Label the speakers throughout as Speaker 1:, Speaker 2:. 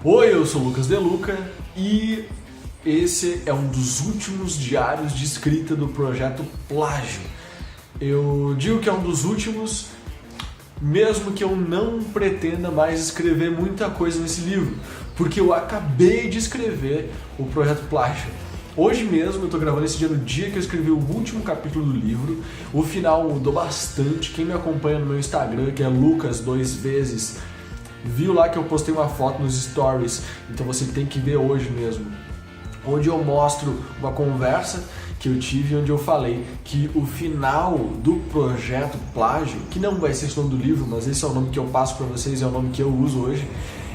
Speaker 1: Oi, eu sou o Lucas De Luca e esse é um dos últimos diários de escrita do projeto Plágio. Eu digo que é um dos últimos, mesmo que eu não pretenda mais escrever muita coisa nesse livro, porque eu acabei de escrever o projeto Plágio. Hoje mesmo, eu estou gravando esse dia no dia que eu escrevi o último capítulo do livro. O final mudou bastante. Quem me acompanha no meu Instagram, que é Lucas2vezes, viu lá que eu postei uma foto nos stories, então você tem que ver hoje mesmo, onde eu mostro uma conversa que eu tive, onde eu falei que o final do projeto Plágio, que não vai ser esse nome do livro, mas esse é o nome que eu passo para vocês, é o nome que eu uso hoje,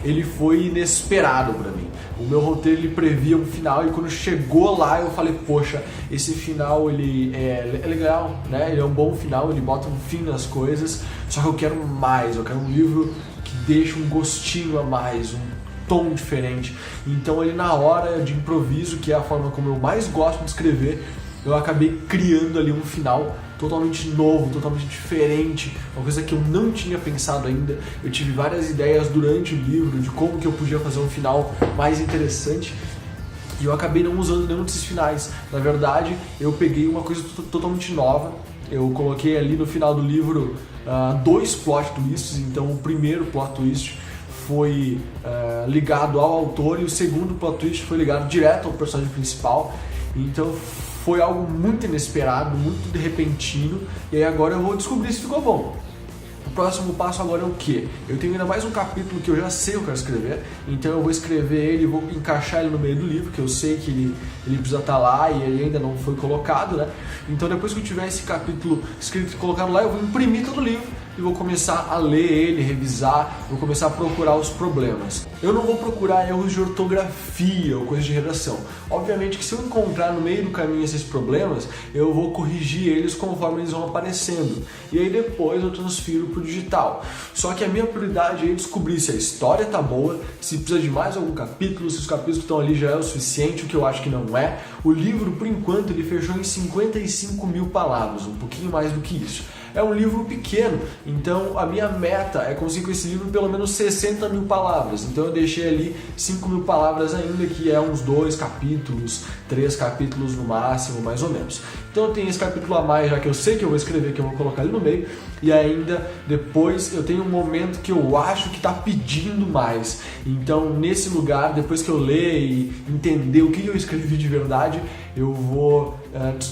Speaker 1: ele foi inesperado para mim. O meu roteiro ele previa um final e quando chegou lá eu falei, poxa, esse final ele é legal, né? Ele é um bom final, ele bota um fim nas coisas, só que eu quero mais, eu quero um livro que deixa um gostinho a mais, um tom diferente. Então ele na hora de improviso, que é a forma como eu mais gosto de escrever, eu acabei criando ali um final totalmente novo, totalmente diferente, uma coisa que eu não tinha pensado ainda. Eu tive várias ideias durante o livro de como que eu podia fazer um final mais interessante e eu acabei não usando nenhum desses finais. Na verdade, eu peguei uma coisa totalmente nova. Eu coloquei ali no final do livro dois plot twists. Então o primeiro plot twist foi ligado ao autor e o segundo plot twist foi ligado direto ao personagem principal. Então foi algo muito inesperado, muito repentino, e aí agora eu vou descobrir se ficou bom. O próximo passo agora é o quê? Eu tenho ainda mais um capítulo que eu já sei o que eu quero escrever, então eu vou escrever ele, vou encaixar ele no meio do livro, que eu sei que ele precisa estar lá e ele ainda não foi colocado, né? Então depois que eu tiver esse capítulo escrito e colocado lá, eu vou imprimir todo o livro e vou começar a ler ele, revisar, vou começar a procurar os problemas. Eu não vou procurar erros de ortografia ou coisas de redação. Obviamente que se eu encontrar no meio do caminho esses problemas, eu vou corrigir eles conforme eles vão aparecendo. E aí depois eu transfiro para o digital. Só que a minha prioridade é descobrir se a história tá boa, se precisa de mais algum capítulo, se os capítulos que estão ali já é o suficiente, o que eu acho que não é. O livro, por enquanto, ele fechou em 55.000 palavras, um pouquinho mais do que isso. É um livro pequeno, então a minha meta é conseguir com esse livro pelo menos 60.000 palavras. Então eu deixei ali 5.000 palavras ainda, que é uns 2 capítulos, 3 capítulos no máximo, mais ou menos. Então eu tenho esse capítulo a mais, já que eu sei que eu vou escrever, que eu vou colocar ali no meio. E ainda depois eu tenho um momento que eu acho que está pedindo mais. Então nesse lugar, depois que eu ler e entender o que eu escrevi de verdade, eu vou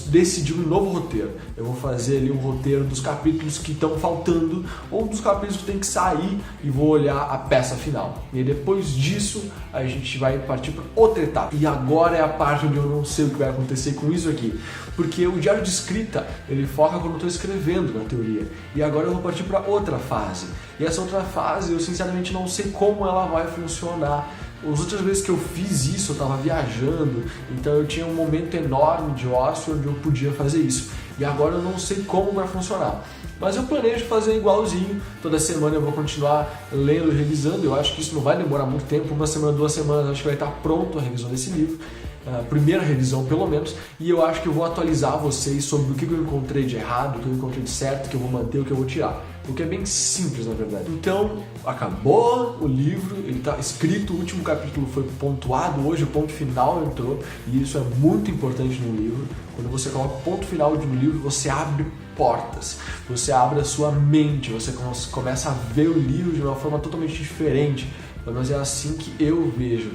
Speaker 1: decidir um novo roteiro. Eu vou fazer ali um roteiro dos capítulos que estão faltando ou dos capítulos que tem que sair e vou olhar a peça final. E depois disso a gente vai partir para outra etapa. E agora é a parte onde eu não sei o que vai acontecer com isso aqui. Porque o diário de escrita, ele foca quando eu estou escrevendo, na teoria. E agora eu vou partir para outra fase. E essa outra fase eu sinceramente não sei como ela vai funcionar. As outras vezes que eu fiz isso, eu estava viajando, então eu tinha um momento enorme de ócio onde eu podia fazer isso. E agora eu não sei como vai funcionar. Mas eu planejo fazer igualzinho. Toda semana eu vou continuar lendo e revisando. Eu acho que isso não vai demorar muito tempo. 1 semana, 2 semanas, acho que vai estar pronto a revisão desse livro. A primeira revisão pelo menos, e eu acho que eu vou atualizar vocês sobre o que eu encontrei de errado, o que eu encontrei de certo, o que eu vou manter, o que eu vou tirar. O que é bem simples, na verdade. Então, acabou o livro, ele está escrito, o último capítulo foi pontuado, hoje o ponto final entrou, e isso é muito importante no livro. Quando você coloca o ponto final no livro, você abre portas, você abre a sua mente, você começa a ver o livro de uma forma totalmente diferente, mas é assim que eu vejo.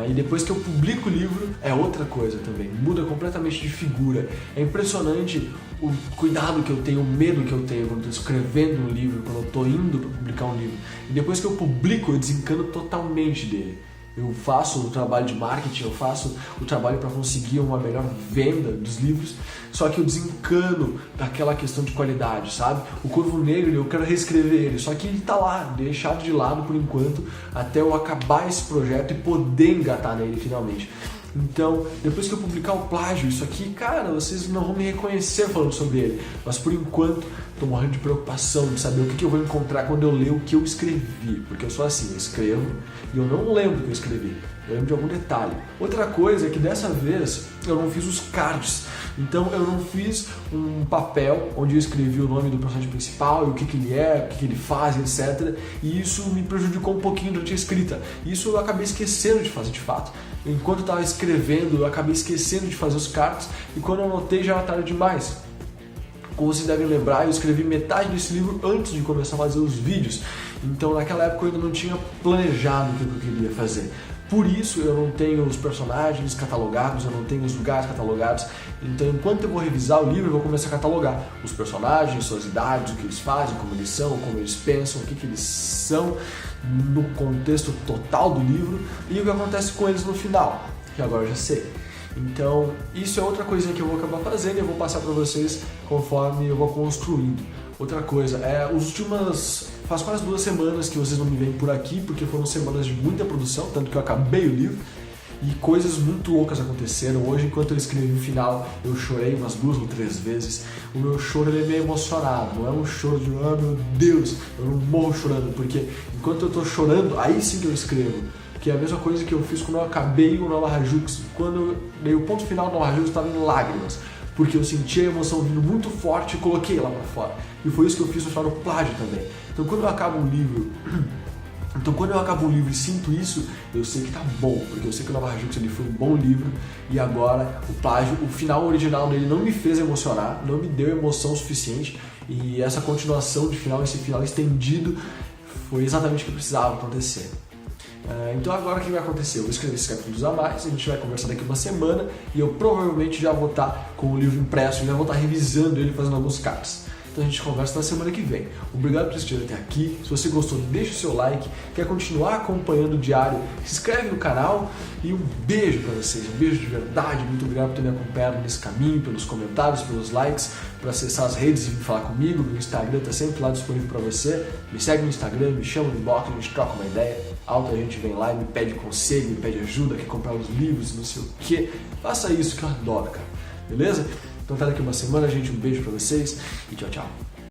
Speaker 1: E depois que eu publico o livro, é outra coisa também, muda completamente de figura. É impressionante o cuidado que eu tenho, o medo que eu tenho quando estou escrevendo um livro, quando eu estou indo para publicar um livro. E depois que eu publico, eu desencano totalmente dele. Eu faço o trabalho de marketing, eu faço o trabalho para conseguir uma melhor venda dos livros, só que eu desencano daquela questão de qualidade, sabe? O Corvo Negro, eu quero reescrever ele, só que ele tá lá, deixado de lado por enquanto, até eu acabar esse projeto e poder engatar nele finalmente. Então, depois que eu publicar o Plágio, isso aqui, cara, vocês não vão me reconhecer falando sobre ele, mas por enquanto tô morrendo de preocupação de saber o que eu vou encontrar quando eu ler o que eu escrevi, porque eu sou assim, eu escrevo e eu não lembro o que eu escrevi, eu lembro de algum detalhe. Outra coisa é que dessa vez eu não fiz os cards, então eu não fiz um papel onde eu escrevi o nome do personagem principal e o que ele é, o que ele faz, etc. E isso me prejudicou um pouquinho durante a escrita. Isso eu acabei esquecendo de fazer de fato. Enquanto eu estava escrevendo, eu acabei esquecendo de fazer os cards e quando eu anotei já era tarde demais. Como vocês devem lembrar, eu escrevi metade desse livro antes de começar a fazer os vídeos. Então naquela época eu ainda não tinha planejado o que eu queria fazer. Por isso eu não tenho os personagens catalogados, eu não tenho os lugares catalogados. Então enquanto eu vou revisar o livro, eu vou começar a catalogar os personagens, suas idades, o que eles fazem, como eles são, como eles pensam, o que eles são no contexto total do livro e o que acontece com eles no final, que agora eu já sei. Então isso é outra coisinha que eu vou acabar fazendo e eu vou passar para vocês conforme eu vou construindo. Outra coisa, faz quase 2 semanas que vocês não me veem por aqui, porque foram semanas de muita produção, tanto que eu acabei o livro, e coisas muito loucas aconteceram. Hoje, enquanto eu escrevi o final, eu chorei umas 2 ou 3 vezes. O meu choro ele é meio emocionado, não é um choro de, oh meu Deus, eu não morro chorando, porque enquanto eu tô chorando, aí sim que eu escrevo. Que é a mesma coisa que eu fiz quando eu acabei o Nova Rajux. Quando eu dei o ponto final do Nova Rajux, eu estava em lágrimas, porque eu senti a emoção vindo muito forte e coloquei lá pra fora. E foi isso que eu fiz no final do Plágio também. Então quando eu acabo um livro e sinto isso, eu sei que tá bom, porque eu sei que o Nova Rajux ele foi um bom livro e agora o Plágio, o final original dele não me fez emocionar, não me deu emoção suficiente e essa continuação de final, esse final estendido, foi exatamente o que precisava acontecer. Então agora o que vai acontecer? Eu vou escrever esses capítulos a mais, a gente vai conversar daqui uma semana e eu provavelmente já vou estar com o livro impresso, já vou estar revisando ele, fazendo alguns cards. Então a gente conversa na semana que vem. Obrigado por assistir até aqui. Se você gostou, deixa o seu like. Quer continuar acompanhando o diário, se inscreve no canal e um beijo para vocês. Um beijo de verdade. Muito obrigado por ter me acompanhado nesse caminho, pelos comentários, pelos likes, por acessar as redes e vir falar comigo. Meu Instagram está sempre lá disponível para você. Me segue no Instagram, me chama no inbox, a gente troca uma ideia. A gente vem lá e me pede conselho, me pede ajuda, quer comprar os livros, não sei o que. Faça isso que eu adoro, cara. Beleza? Então até daqui uma semana, gente. Um beijo pra vocês e tchau, tchau.